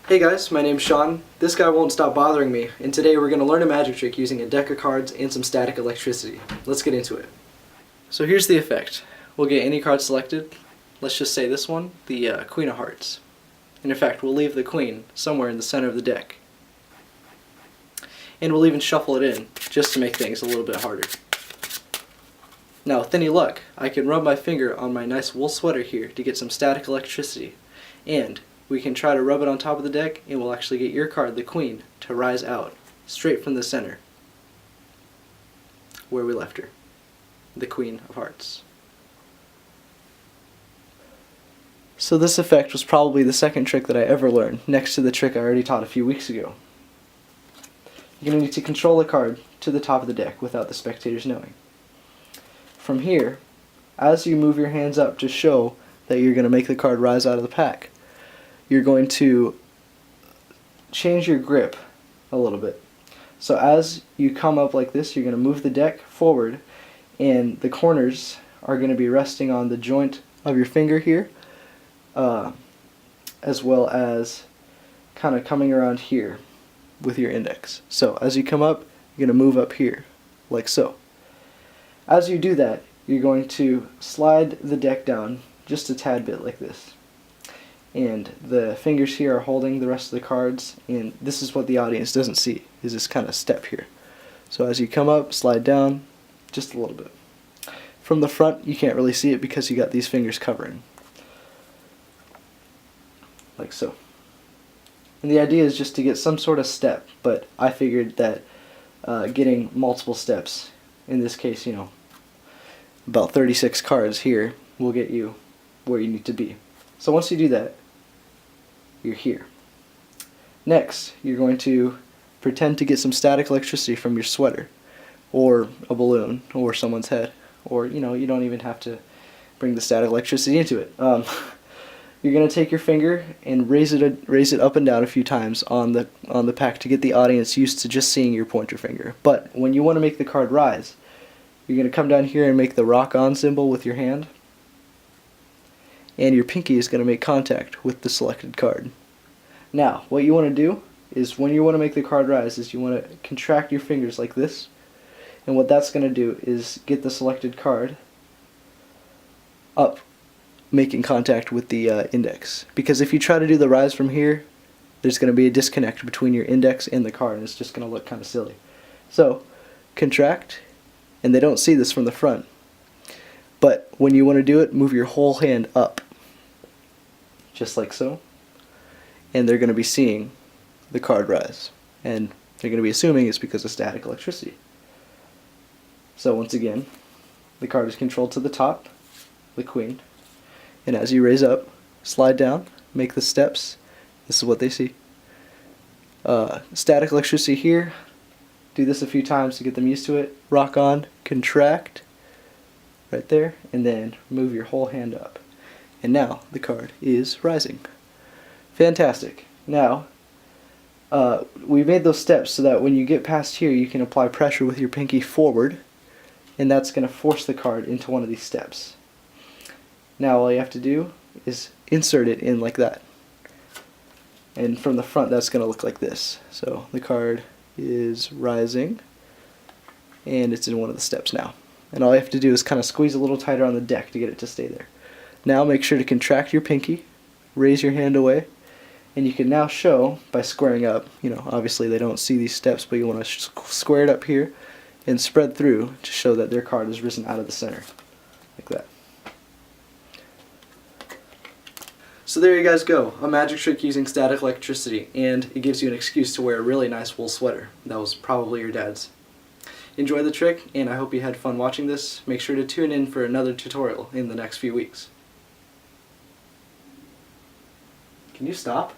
Hey guys, my name's Sean. This guy won't stop bothering me, and today we're going to learn a magic trick using a deck of cards and some static electricity. Let's get into it. So here's the effect. We'll get any card selected. Let's just say this one, the Queen of Hearts. And in fact, we'll leave the Queen somewhere in the center of the deck. And we'll even shuffle it in, just to make things a little bit harder. Now, with any luck, I can rub my finger on my nice wool sweater here to get some static electricity. And we can try to rub it on top of the deck, and we'll actually get your card, the Queen, to rise out, straight from the center, where we left her, the Queen of Hearts. So this effect was probably the second trick that I ever learned, next to the trick I already taught a few weeks ago. You're going to need to control the card to the top of the deck without the spectators knowing. From here, as you move your hands up to show that you're going to make the card rise out of the pack, you're going to change your grip a little bit. So as you come up like this, you're going to move the deck forward, and the corners are going to be resting on the joint of your finger here, as well as kind of coming around here with your index. So as you come up, you're going to move up here, like so. As you do that, you're going to slide the deck down just a tad bit like this. And the fingers here are holding the rest of the cards, and this is what the audience doesn't see, is this kind of step here. So as you come up, slide down just a little bit. From the front, you can't really see it because you got these fingers covering. Like so. And the idea is just to get some sort of step, but I figured that getting multiple steps, in this case, you know, about 36 cards here, will get you where you need to be. So once you do that, you're here. Next, you're going to pretend to get some static electricity from your sweater, or a balloon, or someone's head, or, you know, you don't even have to bring the static electricity into it. You're going to take your finger and raise it up and down a few times on the pack to get the audience used to just seeing your pointer finger. But when you want to make the card rise, you're going to come down here and make the rock on symbol with your hand, and your pinky is going to make contact with the selected card. Now, what you want to do is, when you want to make the card rise, is you want to contract your fingers like this, and what that's going to do is get the selected card up, making contact with the index. Because if you try to do the rise from here, there's going to be a disconnect between your index and the card, and it's just going to look kind of silly. So, contract, and they don't see this from the front. But when you want to do it, move your whole hand up, just like so, and they're going to be seeing the card rise, and they're going to be assuming it's because of static electricity. So once again, the card is controlled to the top, the Queen, and as you raise up, slide down, make the steps, this is what they see. Static electricity here, do this a few times to get them used to it, rock on, contract, right there, and then move your whole hand up. And now the card is rising. Fantastic. Now, we made those steps so that when you get past here, you can apply pressure with your pinky forward, and that's going to force the card into one of these steps. Now all you have to do is insert it in like that. And from the front, that's going to look like this. So the card is rising, and it's in one of the steps now. And all you have to do is kind of squeeze a little tighter on the deck to get it to stay there. Now make sure to contract your pinky, raise your hand away, and you can now show by squaring up. You know, obviously they don't see these steps, but you want to square it up here and spread through to show that their card has risen out of the center, like that. So there you guys go, a magic trick using static electricity, and it gives you an excuse to wear a really nice wool sweater. That was probably your dad's. Enjoy the trick, and I hope you had fun watching this. Make sure to tune in for another tutorial in the next few weeks. Can you stop?